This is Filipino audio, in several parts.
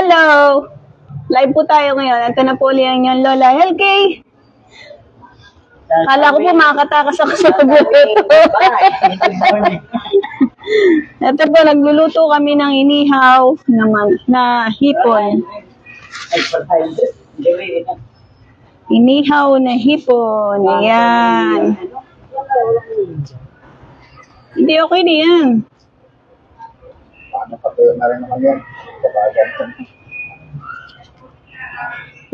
Hello! Live po tayo ngayon. Ito na po ulit ang inyong Lola LK. Kala ko po makakatakas ako sa pagluto. Ito po, nagluluto kami ng inihaw na hipon. Inihaw na hipon. Ayan. Hindi, okay na yan.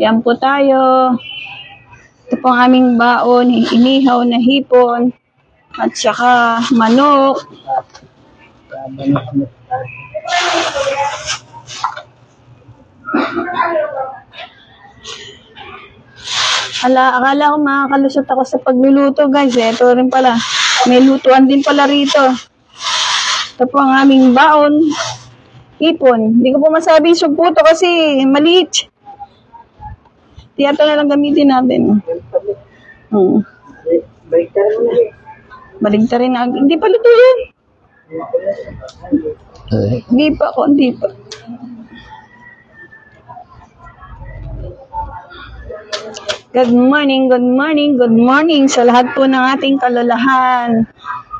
Yan po tayo. Ito po ang aming baon, inihaw na hipon at saka manok. Akala ko makakalusot ako sa pagluluto, guys. Ito rin pala. May lutuan din pala rito. Ito po ang aming baon, hipon. Hindi ko po masabi sumputo kasi maliit. Tiyato na lang gamitin natin. Baligtarin na. Hindi pa luto yan. Hindi pa. Good morning sa lahat po ng ating kalolahan.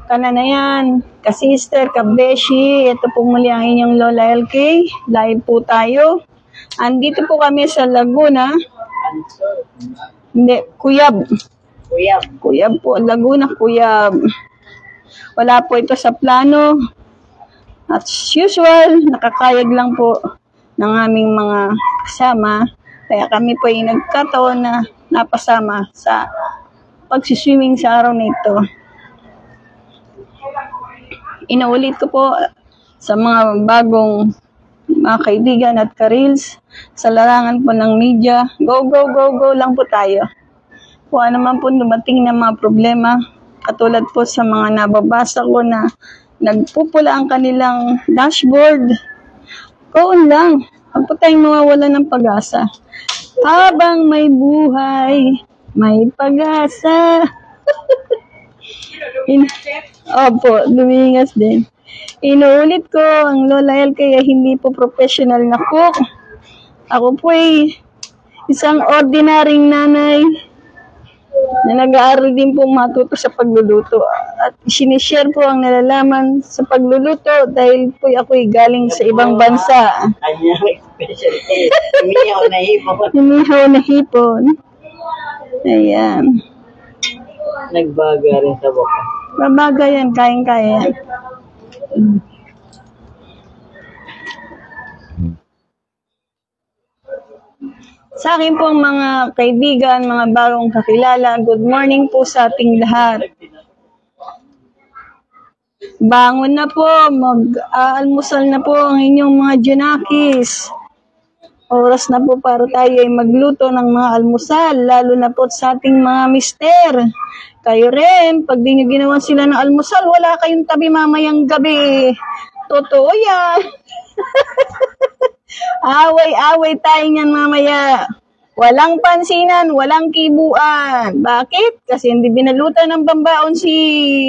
Kananayan, kasister, kabeshi, ito po muli ang inyong Lola LK. Live po tayo. Andito po kami sa Laguna. Hindi, Cuyab po, Laguna, Cuyab. Wala po ito sa plano. As usual, nakakayag lang po ng aming mga kasama. Kaya kami po ay nagkataon na napasama sa pagsiswimming sa araw na ito. Inaulit ko po sa mga bagong mga kaibigan at ka-reels sa larangan po ng media. Go lang po tayo. Kung ano man po dumating na mga problema, katulad po sa mga nababasa ko na nagpupula ang kanilang dashboard, go lang. Huwag po tayong mawawala ng pag-asa. Habang may buhay, may pag-asa. Opo, lumingas din. Inuulit ko, ang Lola L kaya hindi po professional na cook. Ako po ay isang ordinaryong nanay na nag-aaral din po matuto sa pagluluto. At sinishare po ang nalalaman sa pagluluto dahil po ako'y galing sa ibang bansa. Inihaw na hipon. Ayan. Nagbaga rin sa boka. Mabaga yan, kayang-kaya yan. Sa akin pong mga kaibigan, mga bagong kakilala, good morning po sa ating lahat. Bangon na po, mag-aalmusal na po ang inyong mga junakis. Oras na po para tayo ay magluto ng mga almusal, lalo na po sa ating mga mister. Kayo rin, pag di nyo ginawa sila ng almusal, wala kayong tabi mamayang gabi. Totoo yan. Away-away tayo niyan mamaya. Walang pansinan, walang kibuan. Bakit? Kasi hindi binalutan ng pambaon si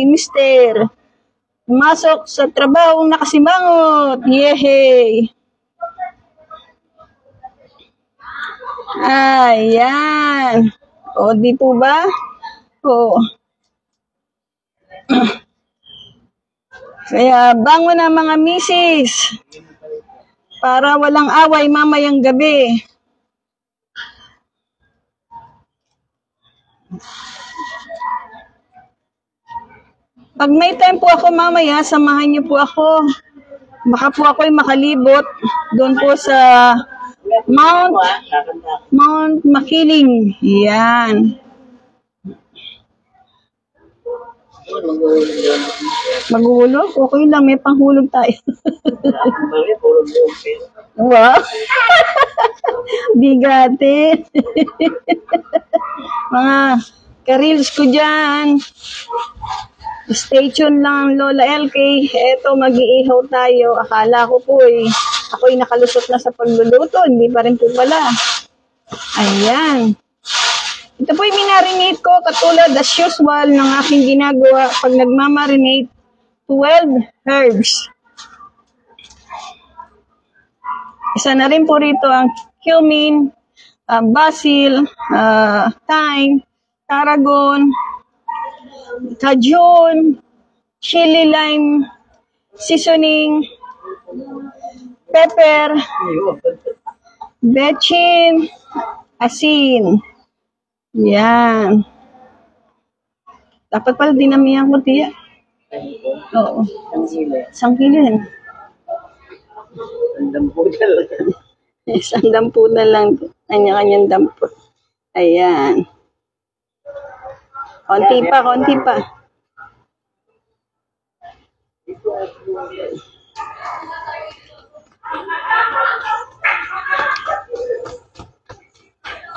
mister. Pumasok sa trabaho nakasimangot. Yehey! Ayan. O, di po ba? O. Kaya, bangon na mga misis. Para walang away mamayang gabi. Pag may time po ako mamaya, samahan niyo po ako. Baka po ako ay makalibot doon po sa Mount Makiling. Yan. Maghulog? Okay lang, may panghulog tayo. Wow. Bigate. Mga ka-reels ko dyan. Stay tuned lang Lola LK. Eto, mag-iihaw tayo. Akala ko po ako'y nakalusot na sa pagluluto. Hindi pa rin po pala. Ayan. Ito po'y minarinate ko katulad as usual ng aking ginagawa pag nagmamarinate 12 herbs. Isa na rin po rito ang cumin, basil, thyme, tarragon, cajun, chili lime, seasoning, pepper, bechin, asin. Yan. Dapat pala dinamihan ko, tiya. Oo. Ang sila. 1 kilo yan. Ang dampo talaga. Isang dampo na lang. Kanya-kanyang dampo. Ayan. Konti pa, konti pa.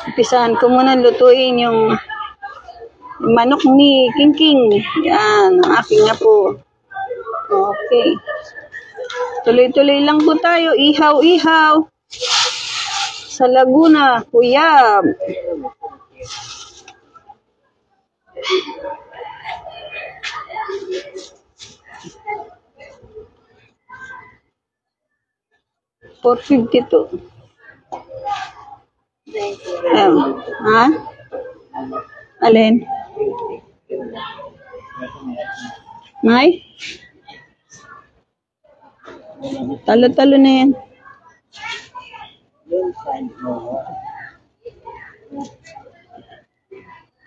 Umpisahan ko muna lutuin yung manok ni King King. Yan, ang aking na po. Okay. Tuloy-tuloy lang po tayo. Ihaw-ihaw. Sa Laguna, Kuyab. $4.52. Ha? Alin? May? Talo-talo na yan.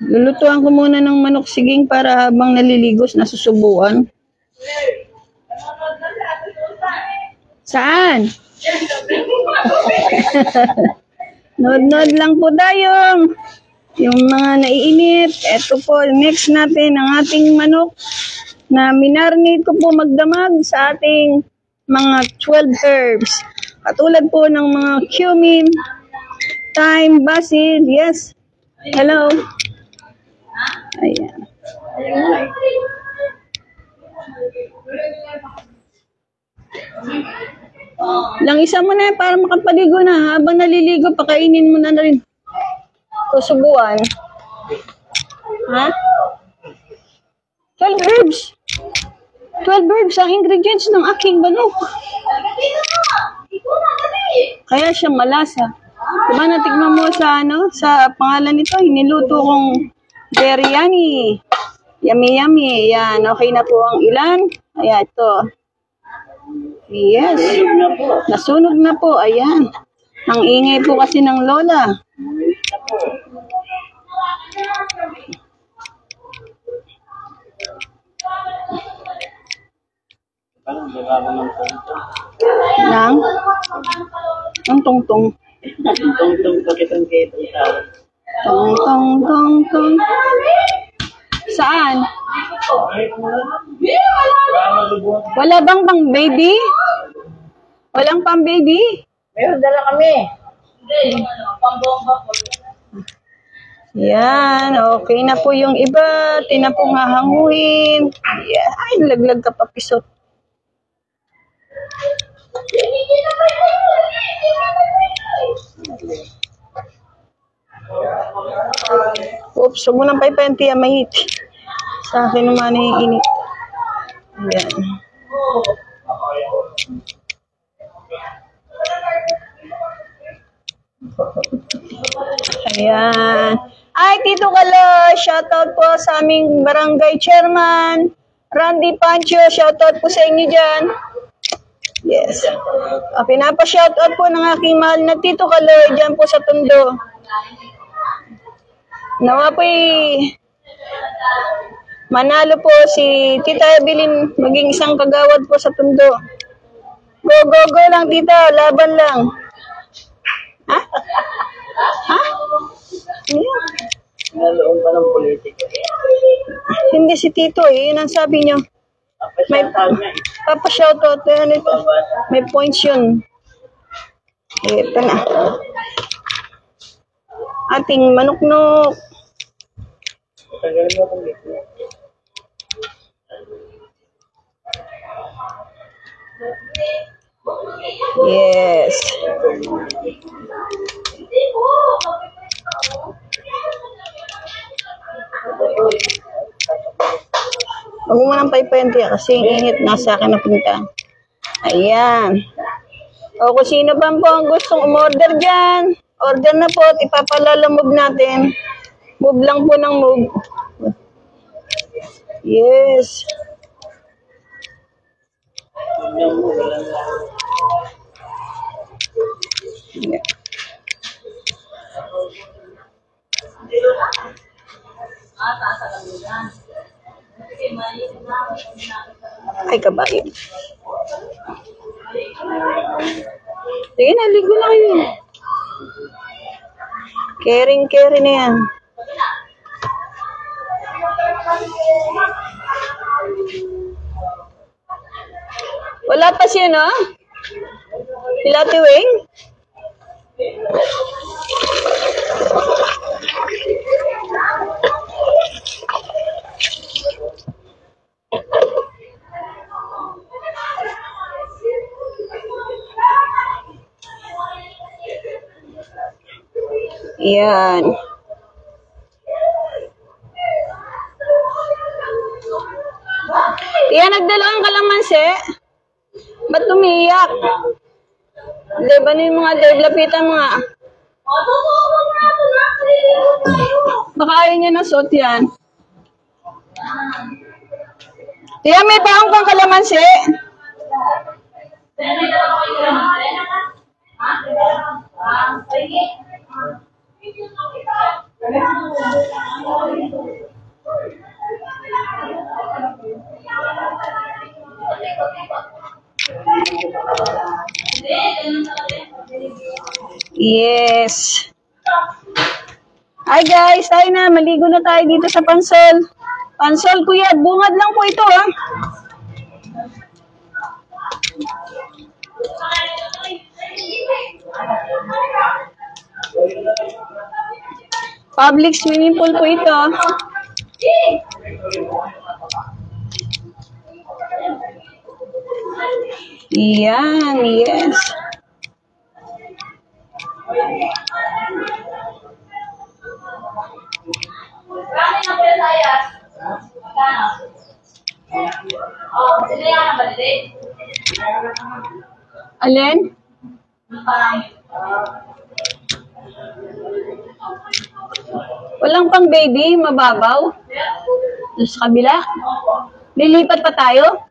Lulutuan ko muna ng manok siging para habang naliligos nasusubuan. Saan? Nod-nod lang po tayo. Yung mga naiinit. Ito po, next natin ang ating manok na minarinate ko po magdamag sa ating mga 12 herbs. Katulad po ng mga cumin, thyme, basil. Yes. Hello. Ayan. Lang isa mo na para makapaligo na. Habang naliligo, pakainin mo na rin. Susubuan. Ha? 12 herbs. 12 herbs ang ingredients ng aking manok. Kaya siya malasa. Diba natikman mo sa sa pangalan nito, hiniluto kong biryani. Yummy, yummy. Yan, okay na po ang ilan. Ayan, ito. Yes. Nasunog na po. Ayan. Ang ingay po kasi ng lola. Nang? Ang tong-tong. Tong-tong pakitong kayo itong tao. Tong-tong-tong-tong. Saan? Wala bang pang baby? Walang pang baby? Meron dala kami. Yan, okay na po yung iba. Tina pong hahanguin. Yan. Ay, laglag ka pa pisot. Oops, huwag mo nang paipanti ang mahit. Sa akin naman ay init. Ayan. Ayan. Ay, Tito Kalo, shoutout po sa aming barangay chairman, Randy Pancho, shoutout po sa inyo dyan. Yes. Pinapa-shoutout po ng aking mahal na Tito Kalo, dyan po sa Tondo. Nawa po manalo po si Tita Evelyn, maging isang kagawad po sa Tondo. Go, go, go lang, Tita, laban lang. Ha? Ha? Yeah. Naloon pa ng politika. Hindi si Tito yun ang sabi niyo. May papa-shoutout yan ito. May points yun. Ito na. Ating manuknok. Tagalin mo kung dito. Yes. Huwag mo nang paipanti kasi init nasa akin na punta. Ayan. O kung sino pa po ang gustong umorder dyan, order na po at ipapalala move natin. Move lang po ng move. Yes. Tignan mo, walang Yeah. Ay, kabayo. Sige na, ligo na kayo. Caring na yan. Wala pa siya, no? Sila Ate Weng? Yan. Yan, nagdalawang kalamansi. Ba't umiiyak? Hindi ba na yung mga lapitan mga... Baka ayaw niya na suot yan. Tiyan, may baong kang kalamansi. Yes. Hi guys, tayo na. Maligo na tayo dito sa Pansol. Pansol, kuya. Bungad lang po ito, ha. Public swimming pool po ito. Yan, yes. Alin? Walang pang baby, mababaw. Doon sa kabila. Lilipat pa tayo?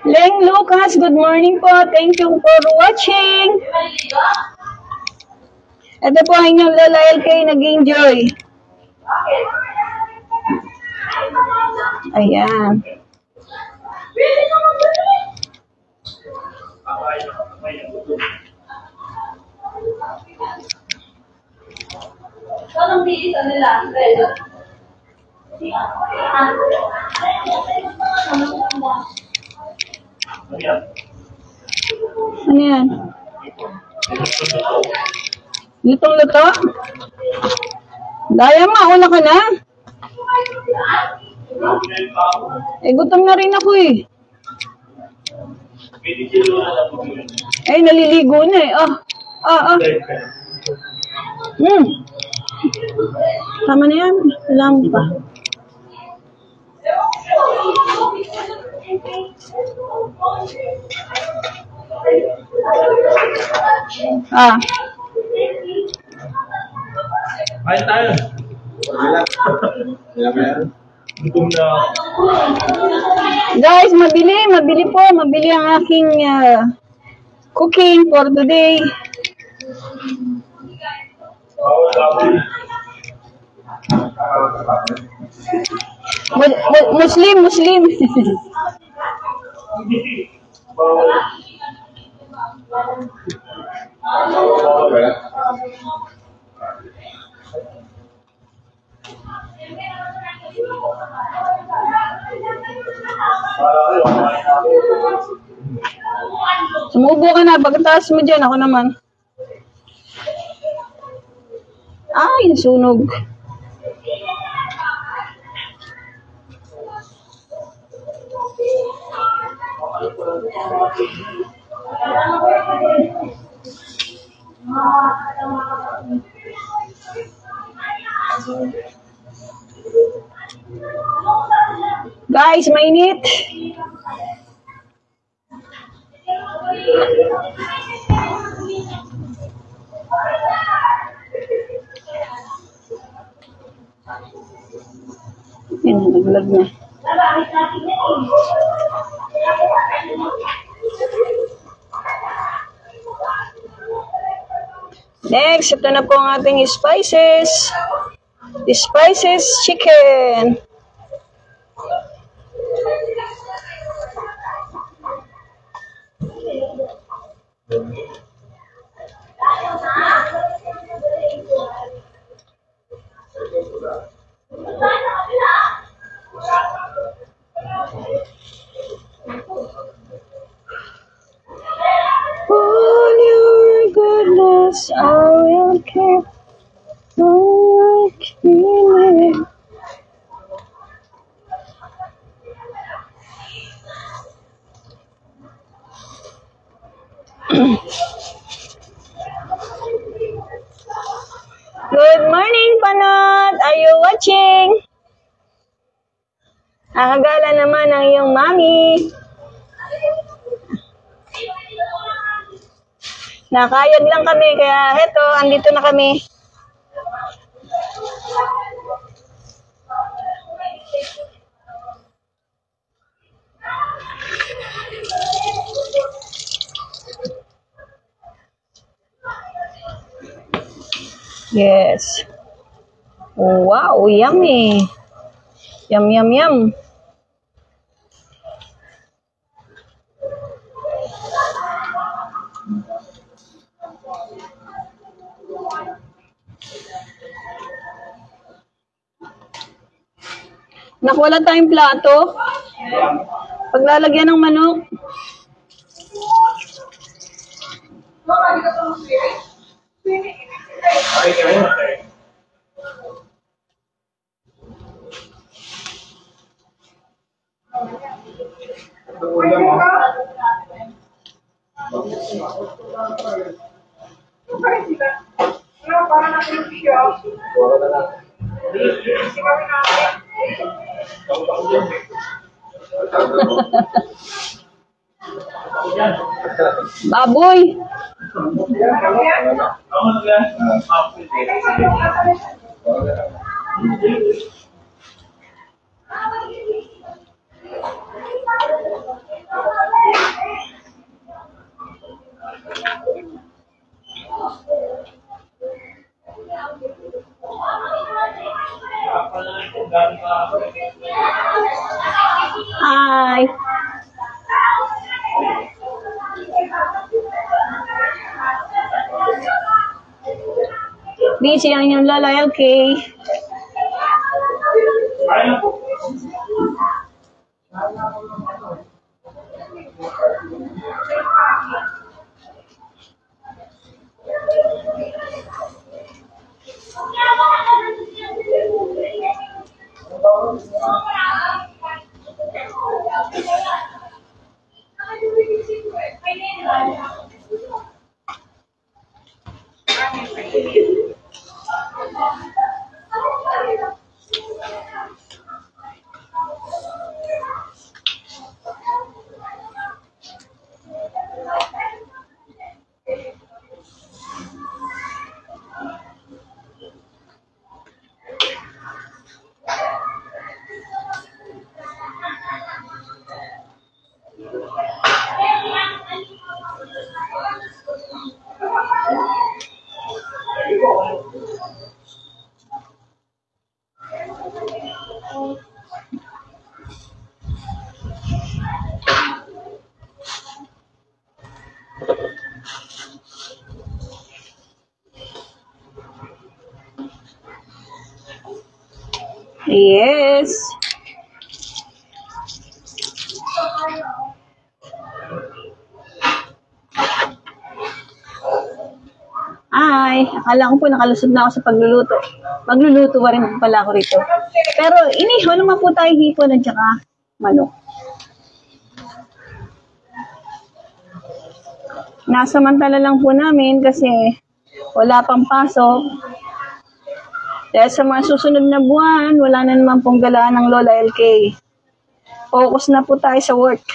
Leng Lucas, good morning po. Thank you for watching. Ito po ang inyong loyal kay nag-enjoy. Ayan. Anong biis nila? Ano yan? Lutong-luto? Daya mo, una ka na? Eh, gutom na rin ako eh. Ay, naliligo na eh. Tama na yan. Alam pa. Kain tayo. Gutom na. Guys, mabili po. Mabili ang aking cooking for today. Muslim. Sumubo ka na. Pagkataas mo dyan, ako naman. Ay, nasunog. Guys, mainit. Yan, naglag na. Next, ito na po ang ating spices. Spices chicken. For your goodness, I will care for you. Good morning, Panot! Are you watching? Nakagala naman ang iyong mami. Nakayag lang kami, kaya heto, andito na kami. Yes. Wow, yummy. Yum, yum, yum. Naku, wala tayong plato. Paglalagyan ng manok. Baboy. Hi. Busy ang inyong lola, LK. Yes. Ay, akala ko po nakalusot na ako sa pagluluto. Magluluto pa rin pala ako rito. Pero inihaw naman po tayo hipon at saka manok. Nasamantala lang po namin kasi wala pang pasok. Dahil sa mga susunod na buwan, wala na naman pong galaan ng Lola LK. Focus na po tayo sa work.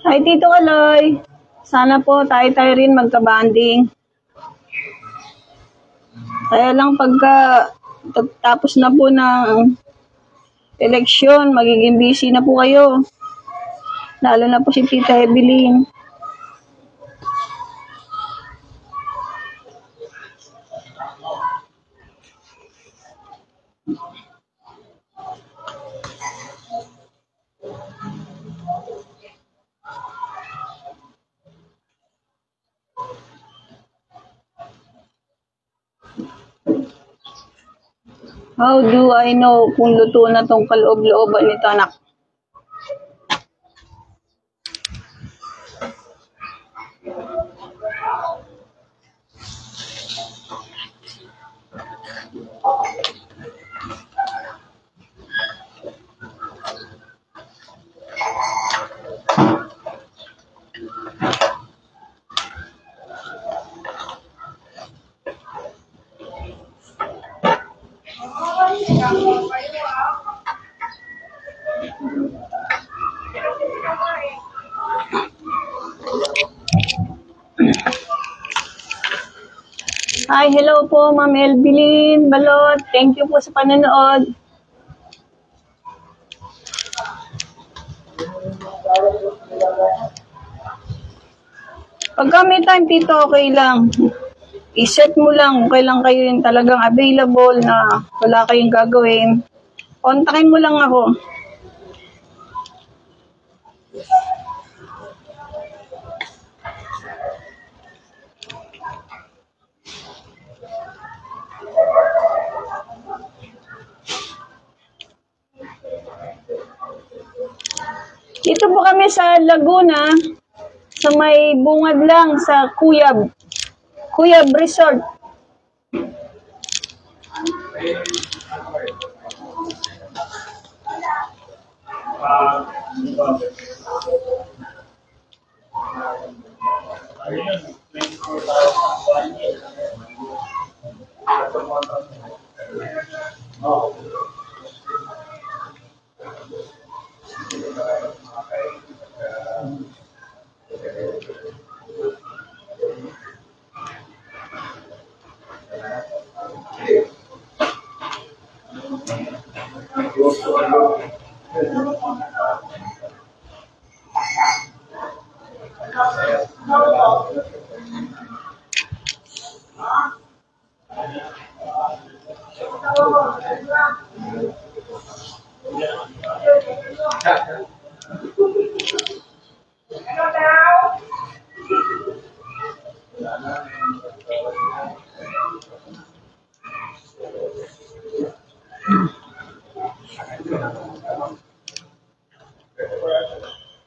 Hi, Tito Kaloy. Sana po tayo rin magka-banding. Kaya lang pagka tapos na po ng eleksyon, magiging busy na po kayo. Lalo na po si Tita Evelyn. How do I know kung luto na tong kaloob-looban nito, anak? Hi, hello po, Ma'am Elbilin Balot. Thank you po sa panonood. Pagka may time, Tito, okay lang. I-set mo lang kung kailan kayo yung talagang available na wala kayong gagawin. Kontakin mo lang ako. Dito po kami sa Laguna, sa may bungad lang sa Cuyab Resort.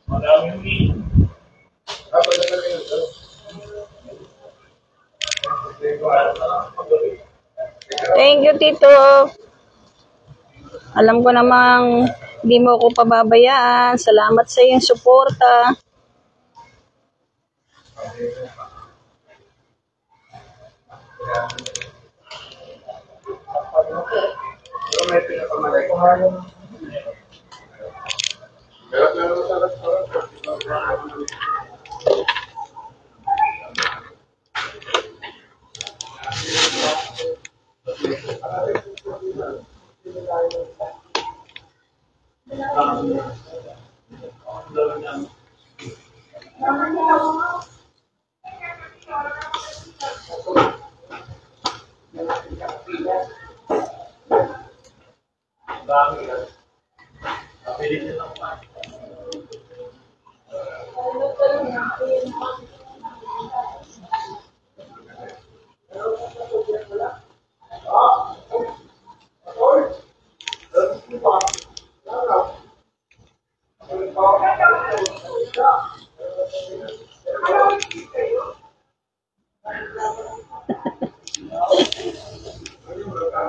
Maraming meat. Thank you, Tito. Alam ko namang hindi mo ako pababayaan. Salamat sa iyong suporta.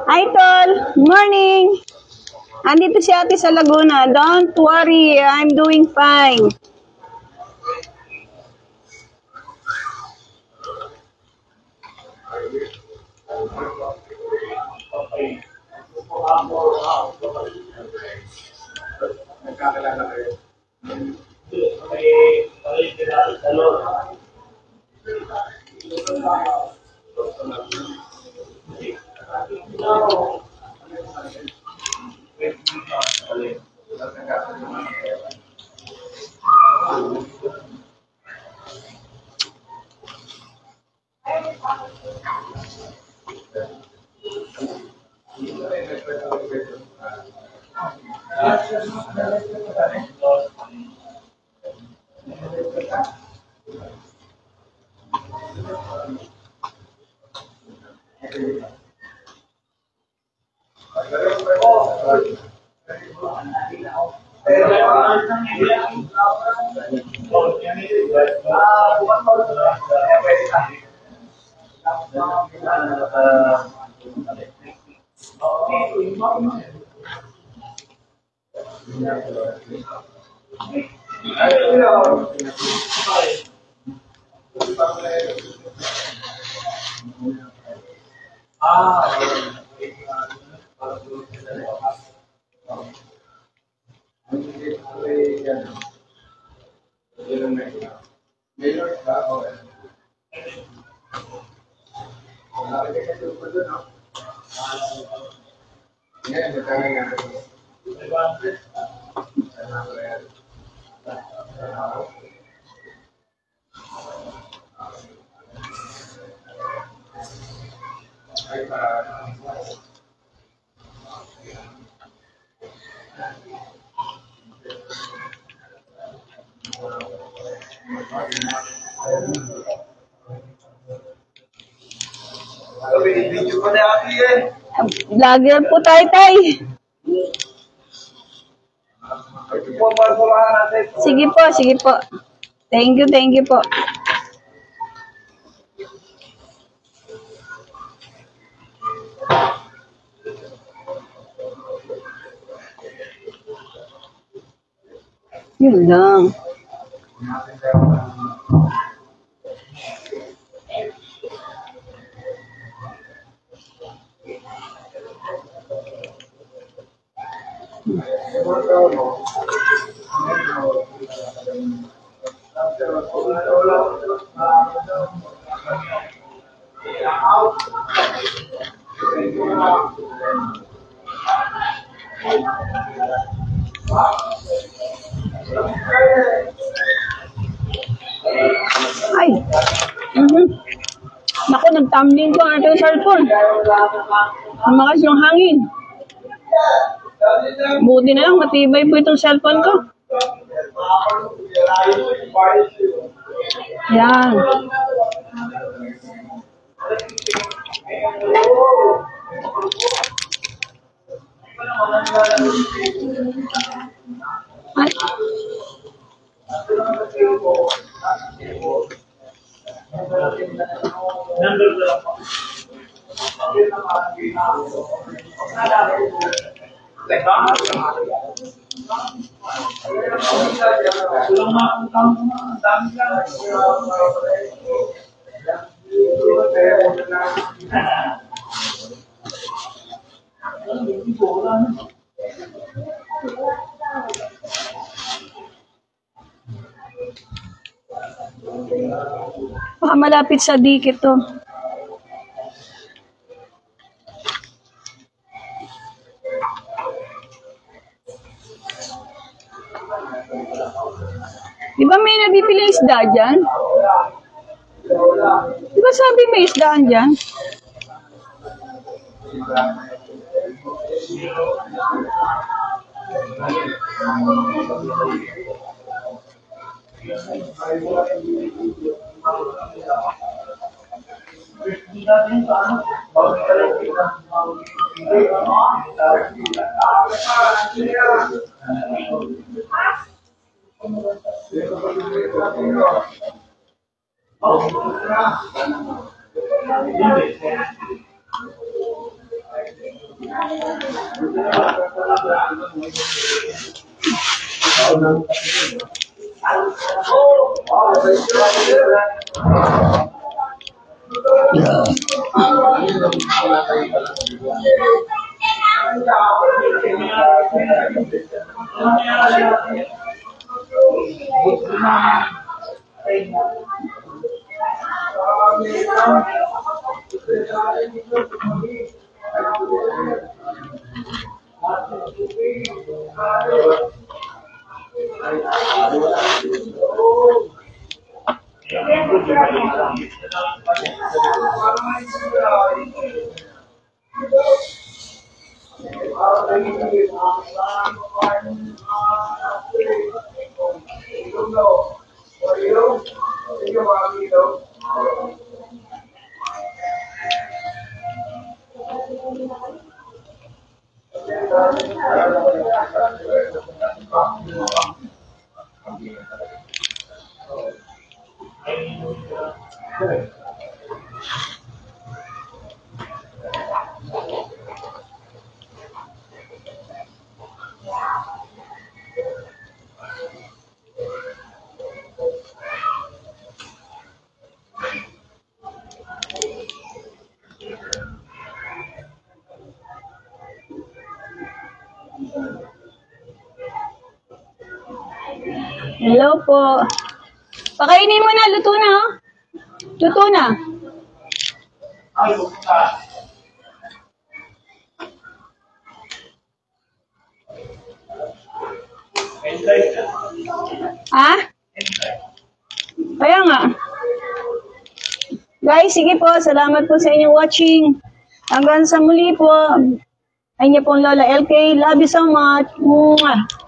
Hi, Tol. Morning. Andito si ate sa Laguna. Don't worry, I'm doing fine. Vlogger po tayo, tay. Sige po, sige po. Thank you po. Yun lang. Ay. Naku, nag-tumbling ko ang ating cellphone. Lumakas yung hangin. Buti na lang, matibay po itong cellphone ko. Yan. Ay. Number na lang po. Walang makakutang mo. Ang dami lang. Baka malapit sa dikit to. Di ba may nabibili isda dyan? Di ba sabi may isdaan dyan? Hello po. Pakainin mo na, luto na, oh. Luto na. Ha? Kaya nga. Guys, sige po. Salamat po sa inyong watching. Hanggang sa muli po. Ay niya pong Lola LK. Love you so much. Mwah.